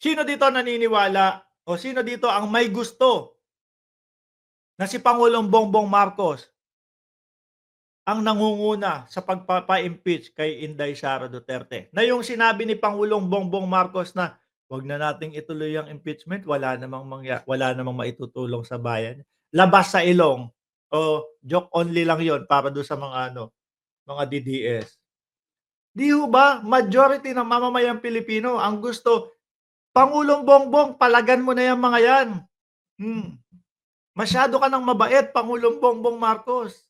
Sino dito naniniwala o sino dito ang may gusto na si Pangulong Bongbong Marcos ang nangunguna sa pagpapa-impeach kay Inday Sara Duterte? Na yung sinabi ni Pangulong Bongbong Marcos na, "Wag na nating ituloy ang impeachment, wala namang maitutulong sa bayan." Labas sa ilong o joke only lang yon para dun sa mga ano, mga DDS. 'Di ho ba majority ng mamamayang Pilipino ang gusto, "Pangulong Bongbong, palagan mo na 'yang mga 'yan. Hmm, masyado ka ng mabait, Pangulong Bongbong Marcos."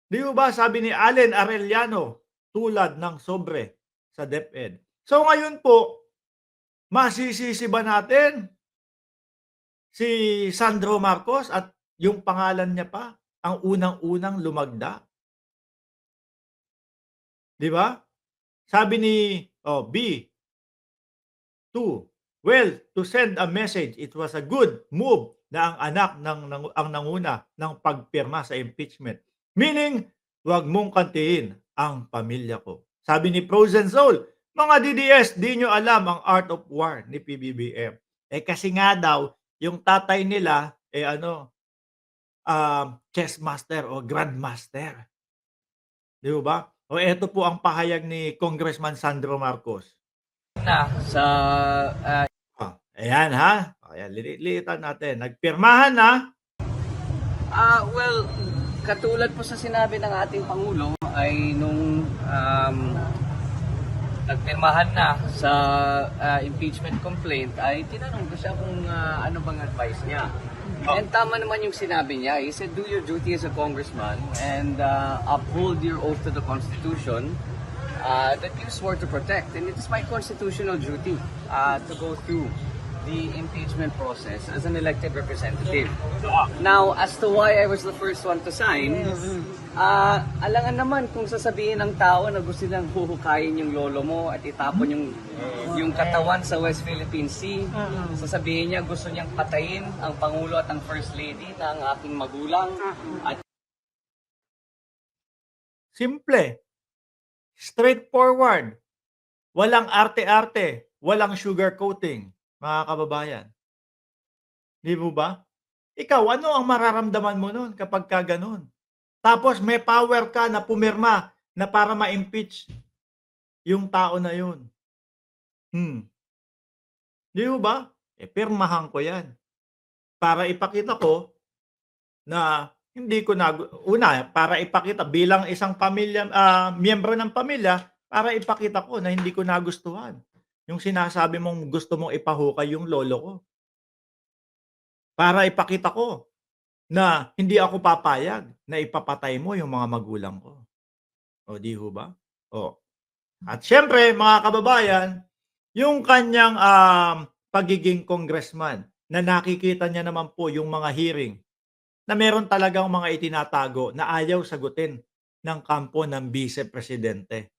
'Di ho ba sabi ni Allen Arellano, tulad ng sobre sa DepEd. So ngayon po, masisisi ba natin si Sandro Marcos at yung pangalan niya pa ang unang-unang lumagda, 'di ba? Sabi ni, B, 2, well, to send a message, it was a good move na ang anak ang nanguna ng pagpirma sa impeachment. Meaning, "Wag mong kantiin ang pamilya ko." Sabi ni Frozen Soul, "Mga DDS, di nyo alam ang art of war ni PBBM." Eh, kasi nga daw yung tatay nila, eh, ano, chess master o grandmaster, 'di ba? O eto po ang pahayag ni Congressman Sandro Marcos. Na sa Ayan ha, ayan lilitan natin, nagpirmahan na. well, katulad po sa sinabi ng ating Pangulo ay nung nagpirmahan na sa impeachment complaint ay tinanong ko siya kung ano bang advice niya. And tama naman yung sinabi niya. He said, do your duty as a congressman and uphold your oath to the Constitution that you swore to protect. And it is my constitutional duty to go through the impeachment process as an elected representative. Now, as to why I was the first one to sign, alangan naman kung sasabihin ng tao na gusto nilang huhukayin yung lolo mo at itapon yung katawan sa West Philippine Sea. Sasabihin niya gusto niyang patayin ang Pangulo at ang First Lady ng aking magulang. At Simple, straightforward, walang arte-arte, walang sugarcoating, mga kababayan. 'Di mo ba? Ikaw, ano ang mararamdaman mo nun kapagka gano'n? Tapos may power ka na pumirma na para ma-impeach yung tao na yun. 'Di ho ba? Eh, pirmahan ko 'yan para ipakita ko na hindi ko una, para ipakita bilang isang pamilya, miyembro ng pamilya, para ipakita ko na hindi ko nagustuhan yung sinasabi mong gusto mong ipahukay yung lolo ko. Para ipakita ko na hindi ako papayag na ipapatay mo yung mga magulang ko. O 'di ho ba? Oh. At siyempre mga kababayan, yung kanyang, pagiging congressman na nakikita niya naman po yung mga hearing na meron talagang mga itinatago na ayaw sagutin ng kampo ng Vice Presidente,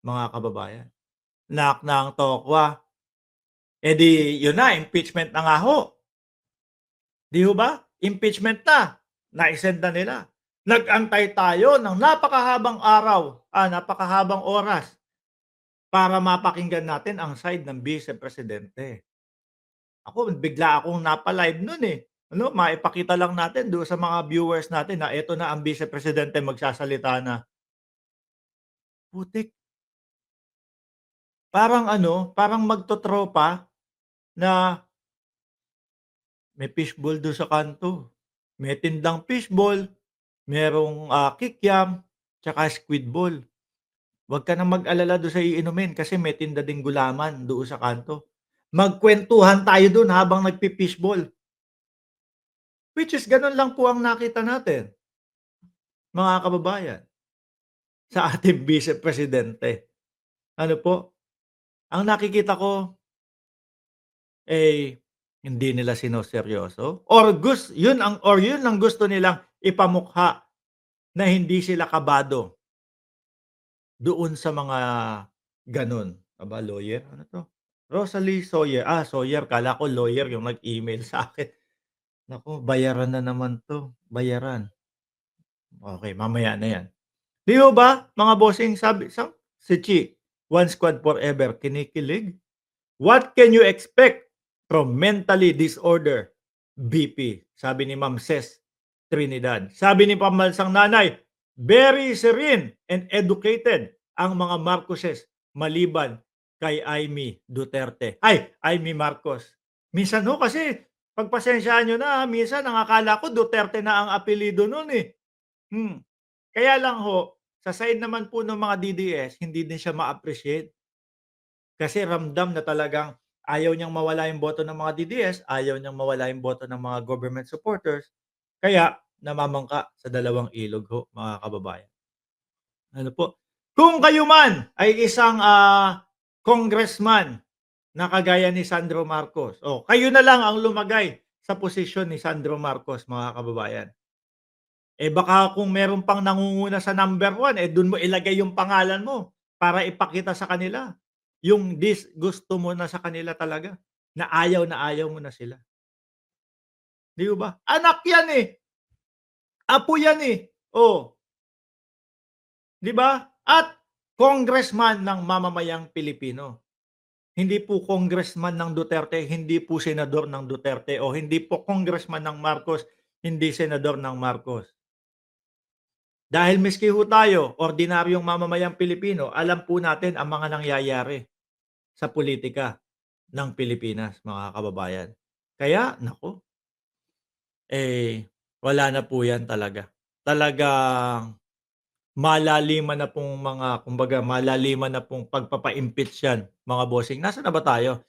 mga kababayan. Knock ng tokwa, eh, di yun na impeachment na nga ho, 'di ho ba? Impeachment na, nai-send na nila. Nag-antay tayo ng napakahabang araw, napakahabang oras para mapakinggan natin ang side ng Vice Presidente. Ako bigla akong napa-live nun, eh. Ano, maipakita lang natin doon sa mga viewers natin na eto na ang Vice Presidente magsasalita na. Putik, parang ano, parang magtotropa na may fishball dun sa kanto. May tindang fishball, merong, kikiam, tsaka squid ball. Wag ka ng mag-alala dun sa iinumin kasi may tinda ding gulaman doon sa kanto. Magkwentuhan tayo dun habang nagfi-fishball. Which is ganun lang po ang nakita natin, mga kababayan, sa ating Vice Presidente. Ano po, ang nakikita ko, eh, hindi nila sinoseryoso yun ang gusto nilang ipamukha na hindi sila kabado doon sa mga gano'n. Aba, lawyer, ano 'to? Rosalie Sawyer, Sawyer, akala ko lawyer yung nag-email sa'kin. Naku, bayaran na naman 'to, bayaran. Okey, mamaya na 'yan. 'Di ho ba, mga bossing, sabi si Chi, One squad forever. Kinikilig? What can you expect from mentally disorder BP? Sabi ni Ma'am Ces Trinidad. Sabi ni pambansang nanay, very serene and educated ang mga Marcoses maliban kay Amy Duterte. Ay, Amy Marcos. Minsan ho kasi, pagpasensyahan nyo na, minsan ang akala ko Duterte na ang apelido nun eh. Kaya lang ho, sa side naman po ng mga DDS, hindi din siya ma-appreciate. Kasi ramdam na talagang ayaw niyang mawala yung boto ng mga DDS, ayaw niyang mawala yung boto ng mga government supporters, kaya namamangka sa dalawang ilog ho, mga kababayan. Ano po, kung kayo man ay isang, congressman na kagaya ni Sandro Marcos, o kayo na lang ang lumagay sa posisyon ni Sandro Marcos, mga kababayan. Baka kung meron pang nangunguna sa number 1, dun mo ilagay yung pangalan mo para ipakita sa kanila yung gusto mo na sa kanila talaga, na ayaw mo na sila. 'Di ba? Anak yan, apo yan, oh, 'di ba? At congressman ng mamamayang Pilipino. Hindi po congressman ng Duterte, hindi po senador ng Duterte, o hindi po congressman ng Marcos, hindi senador ng Marcos. Dahil miski ho tayo, ordinaryong mamamayang Pilipino, alam po natin ang mga nangyayari sa politika ng Pilipinas, mga kababayan. Kaya, naku, wala na po yan talaga. Talagang malaliman na pong mga, kumbaga, malaliman na pong pagpapa-impeach yan, mga bossing. Nasaan na ba tayo?